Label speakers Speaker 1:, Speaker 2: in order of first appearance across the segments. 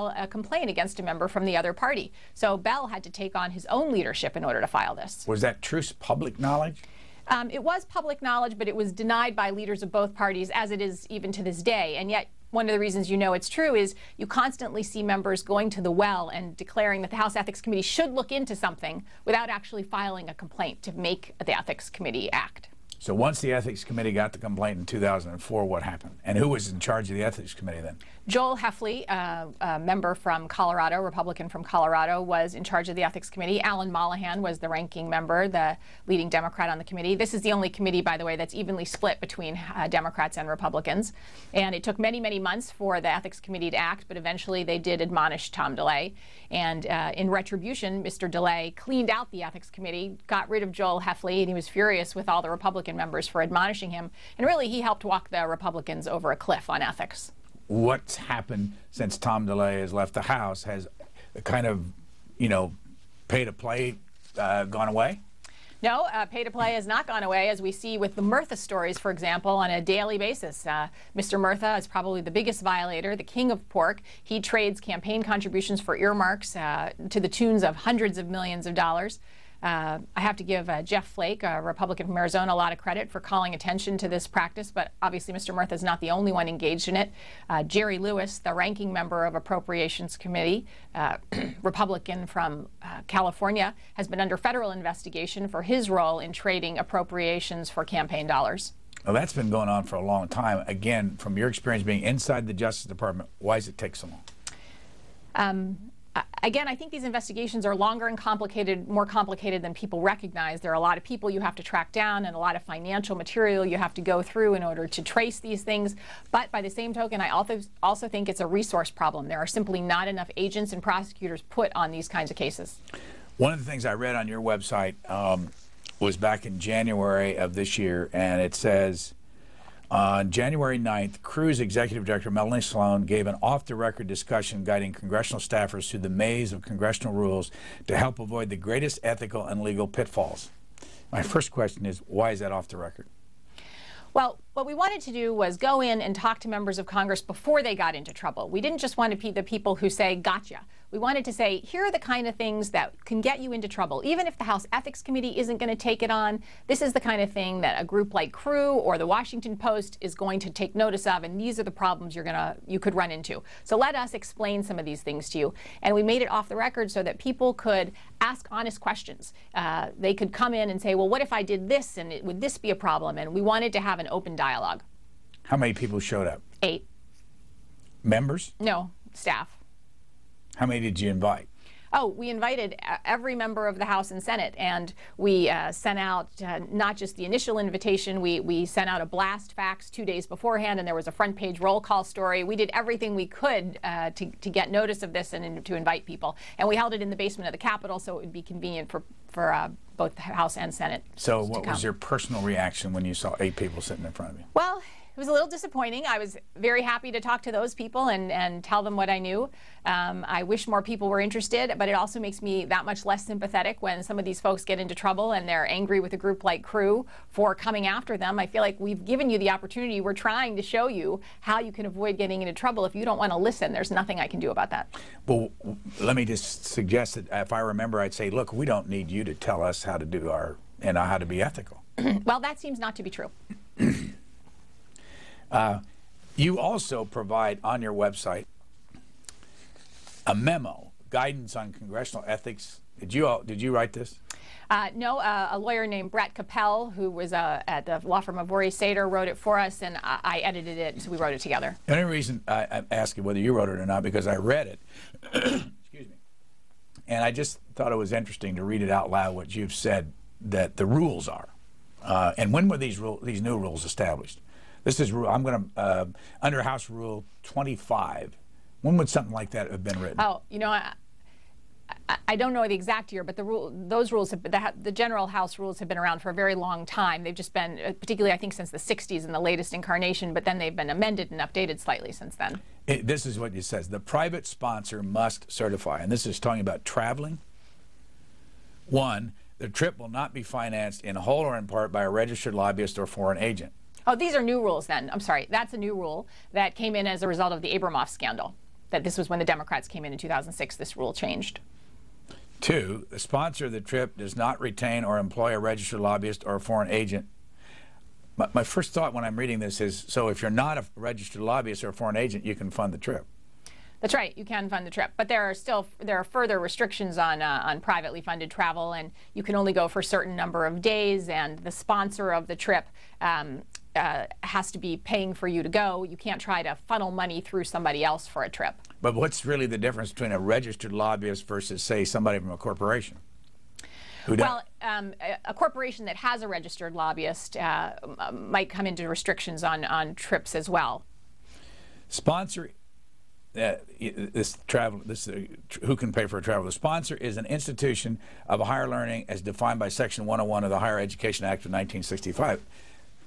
Speaker 1: file a complaint against a member from the other party. So Bell had to take on his own leadership in order to file this.
Speaker 2: Was that true public knowledge?
Speaker 1: It was public knowledge, but it was denied by leaders of both parties, as it is even to this day. And yet, one of the reasons you know it's true is you constantly see members going to the well and declaring that the House Ethics Committee should look into something without actually filing a complaint to make the Ethics Committee act.
Speaker 2: So once the Ethics Committee got the complaint in 2004, what happened? And who was in charge of the Ethics Committee then?
Speaker 1: Joel Heffley, a member from Colorado, Republican from Colorado, was in charge of the Ethics Committee. Alan Mollahan was the ranking member, the leading Democrat on the committee. This is the only committee, by the way, that's evenly split between Democrats and Republicans. And it took many, many months for the Ethics Committee to act, but eventually they did admonish Tom DeLay. And in retribution, Mr. DeLay cleaned out the Ethics Committee, got rid of Joel Heffley, and he was furious with all the Republican members for admonishing him. And really, he helped walk the Republicans over a cliff on ethics.
Speaker 2: What's happened since Tom DeLay has left the House? Has the kind of, pay to play gone away?
Speaker 1: No, pay to play has not gone away, as we see with the Murtha stories, for example, on a daily basis. Mr. Murtha is probably the biggest violator, the king of pork. He trades campaign contributions for earmarks to the tunes of hundreds of millions of dollars. I have to give Jeff Flake, a Republican from Arizona, a lot of credit for calling attention to this practice, but obviously Mr. Murtha is not the only one engaged in it. Jerry Lewis, the ranking member of Appropriations Committee, Republican from California, has been under federal investigation for his role in trading appropriations for campaign dollars.
Speaker 2: Well, that's been going on for a long time. Again, from your experience being inside the Justice Department, why does it take so long?
Speaker 1: Again, I think these investigations are longer and complicated, more complicated than people recognize. There are a lot of people you have to track down and a lot of financial material you have to go through in order to trace these things. But by the same token, I also think it's a resource problem. There are simply not enough agents and prosecutors put on these kinds of cases.
Speaker 2: One of the things I read on your website was back in January of this year, and it says, on January 9th, Crew's Executive Director Melanie Sloan gave an off-the-record discussion guiding congressional staffers through the maze of congressional rules to help avoid the greatest ethical and legal pitfalls. My first question is, why is that off the record?
Speaker 1: Well, what we wanted to do was go in and talk to members of Congress before they got into trouble. We didn't just want to be the people who say, gotcha. We wanted to say, here are the kind of things that can get you into trouble. Even if the House Ethics Committee isn't going to take it on, this is the kind of thing that a group like Crew or the Washington Post is going to take notice of, and these are the problems you could run into. So let us explain some of these things to you. And we made it off the record so that people could ask honest questions. They could come in and say, well, what if I did this, and would this be a problem? And we wanted to have an open dialogue.
Speaker 2: How many people showed up?
Speaker 1: 8.
Speaker 2: Members?
Speaker 1: No, staff.
Speaker 2: How many did you invite?
Speaker 1: Oh, we invited every member of the House and Senate, and we sent out not just the initial invitation, we sent out a blast fax 2 days beforehand, and there was a front-page roll call story. We did everything we could to get notice of this and to invite people. And we held it in the basement of the Capitol so it would be convenient for both the House and Senate.
Speaker 2: So what was your personal reaction when you saw 8 people sitting in front of you?
Speaker 1: Well, it was a little disappointing. I was very happy to talk to those people and tell them what I knew. I wish more people were interested, but it also makes me that much less sympathetic when some of these folks get into trouble and they're angry with a group like Crew for coming after them. I feel like we've given you the opportunity. We're trying to show you how you can avoid getting into trouble. If you don't want to listen, there's nothing I can do about that.
Speaker 2: Well, let me just suggest that if I remember, I'd say, look, we don't need you to tell us how to do how to be ethical.
Speaker 1: Well, that seems not to be true.
Speaker 2: You also provide on your website a memo, guidance on congressional ethics. Did you write this?
Speaker 1: No, a lawyer named Brett Capel, who was at the law firm of Vorey Sater, wrote it for us, and I edited it, so we wrote it together.
Speaker 2: The only reason I'm asking whether you wrote it or not, because I read it, excuse me, and I just thought it was interesting to read it out loud, what you've said that the rules are. And when were these new rules established? This is I'm going to under House Rule 25. When would something like that have been written?
Speaker 1: Oh, you know, I don't know the exact year, but those rules, the general House rules have been around for a very long time. They've just been, particularly I think since the 60s in the latest incarnation, but then they've been amended and updated slightly since then.
Speaker 2: This is what it says. The private sponsor must certify, and this is talking about traveling. 1, the trip will not be financed in whole or in part by a registered lobbyist or foreign agent.
Speaker 1: Oh, these are new rules then. I'm sorry. That's a new rule that came in as a result of the Abramoff scandal. that this was when the Democrats came in 2006, this rule changed.
Speaker 2: 2, the sponsor of the trip does not retain or employ a registered lobbyist or a foreign agent. My first thought when I'm reading this is, so if you're not a registered lobbyist or a foreign agent, you can fund the trip.
Speaker 1: That's right. You can fund the trip, but there are further restrictions on privately funded travel, and you can only go for a certain number of days. And the sponsor of the trip has to be paying for you to go. You can't try to funnel money through somebody else for a trip.
Speaker 2: But what's really the difference between a registered lobbyist versus, say, somebody from a corporation?
Speaker 1: Well, a corporation that has a registered lobbyist might come into restrictions on trips as well.
Speaker 2: Sponsor. Who can pay for a travel? The sponsor is an institution of higher learning as defined by Section 101 of the Higher Education Act of 1965.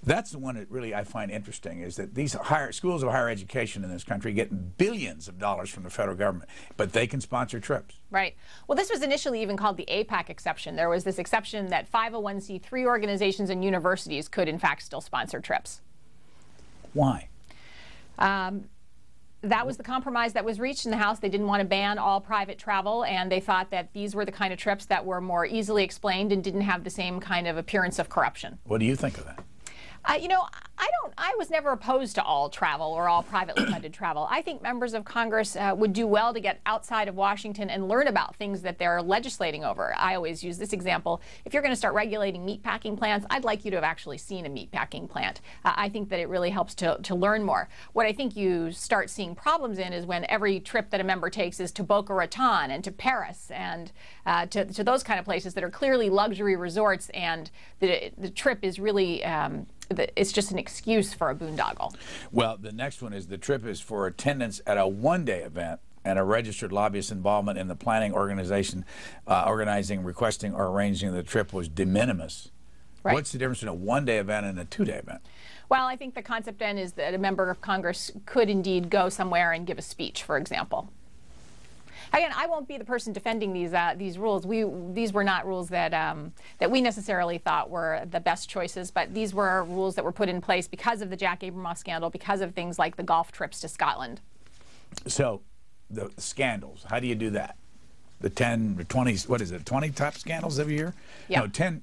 Speaker 2: That's the one that really I find interesting, is that these schools of higher education in this country get billions of dollars from the federal government, but they can sponsor trips.
Speaker 1: Right. Well, this was initially even called the APAC exception. There was this exception that 501c3 organizations and universities could, in fact, still sponsor trips.
Speaker 2: Why?
Speaker 1: That was the compromise that was reached in the House. They didn't want to ban all private travel, and they thought that these were the kind of trips that were more easily explained and didn't have the same kind of appearance of corruption.
Speaker 2: What do you think of that?
Speaker 1: You know, I was never opposed to all travel or all privately funded travel. I think members of Congress would do well to get outside of Washington and learn about things that they're legislating over. I always use this example. If you're going to start regulating meatpacking plants, I'd like you to have actually seen a meatpacking plant. I think that it really helps to learn more. What I think you start seeing problems in is when every trip that a member takes is to Boca Raton and to Paris and to those kind of places that are clearly luxury resorts, and the trip is really it's just an excuse for a boondoggle.
Speaker 2: Well, the next one is the trip is for attendance at a one-day event and a registered lobbyist involvement in the planning, organizing, requesting, or arranging the trip was de minimis. Right. What's the difference between a one-day event and a two-day event?
Speaker 1: Well, I think the concept then is that a member of Congress could indeed go somewhere and give a speech, for example. Again, I won't be the person defending these rules. These were not rules that we necessarily thought were the best choices, but these were rules that were put in place because of the Jack Abramoff scandal, because of things like the golf trips to Scotland.
Speaker 2: So, the scandals, how do you do that? The 10 or 20, what is it, 20 top scandals every year?
Speaker 1: Yeah.
Speaker 2: No, 10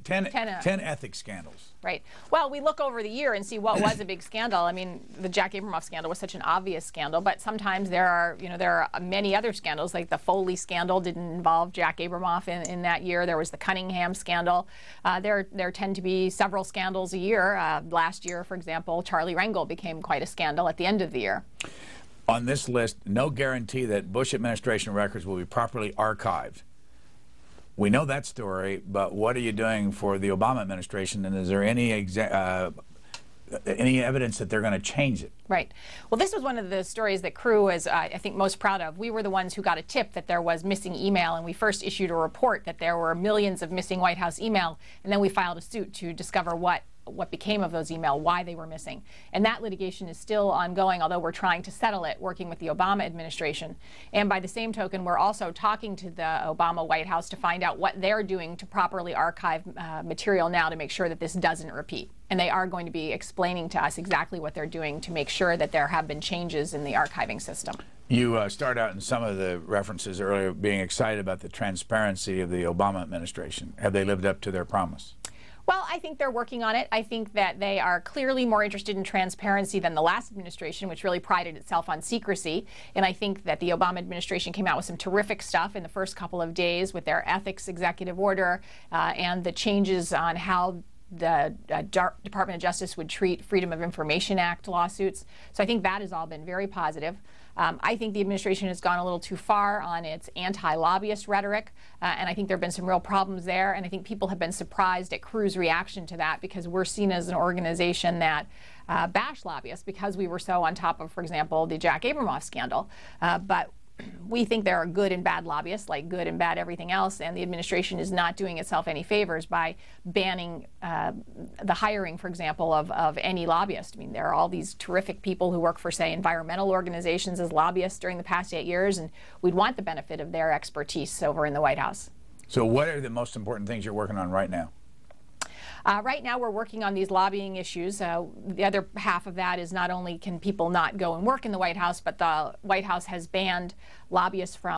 Speaker 2: ethics scandals.
Speaker 1: Right. Well, we look over the year and see what was a big scandal. I mean, the Jack Abramoff scandal was such an obvious scandal, but sometimes there are many other scandals, like the Foley scandal didn't involve Jack Abramoff in that year. There was the Cunningham scandal. There tend to be several scandals a year. Last year, for example, Charlie Rangel became quite a scandal at the end of the year.
Speaker 2: On this list, no guarantee that Bush administration records will be properly archived. We know that story, but what are you doing for the Obama administration, and is there any evidence that they're going to change it?
Speaker 1: Right. Well, this was one of the stories that Crew is, I think, most proud of. We were the ones who got a tip that there was missing email, and we first issued a report that there were millions of missing White House email, and then we filed a suit to discover what became of those email, why they were missing. And that litigation is still ongoing, although we're trying to settle it, working with the Obama administration. And by the same token, we're also talking to the Obama White House to find out what they're doing to properly archive material now to make sure that this doesn't repeat. And they are going to be explaining to us exactly what they're doing to make sure that there have been changes in the archiving system.
Speaker 2: You start out in some of the references earlier being excited about the transparency of the Obama administration. Have they lived up to their promise?
Speaker 1: Well, I think they're working on it. I think that they are clearly more interested in transparency than the last administration, which really prided itself on secrecy. And I think that the Obama administration came out with some terrific stuff in the first couple of days with their ethics executive order and the changes on how the Department of Justice would treat Freedom of Information Act lawsuits. So I think that has all been very positive. I think the administration has gone a little too far on its anti-lobbyist rhetoric, and I think there have been some real problems there, and I think people have been surprised at Crew's reaction to that because we're seen as an organization that bashed lobbyists because we were so on top of, for example, the Jack Abramoff scandal. But we think there are good and bad lobbyists, like good and bad everything else, and the administration is not doing itself any favors by banning the hiring, for example, of any lobbyist. I mean, there are all these terrific people who work for, say, environmental organizations as lobbyists during the past 8 years, and we'd want the benefit of their expertise over in the White House.
Speaker 2: So what are the most important things you're working on right now?
Speaker 1: Right now, we're working on these lobbying issues. The other half of that is not only can people not go and work in the White House, but the White House has banned lobbyists from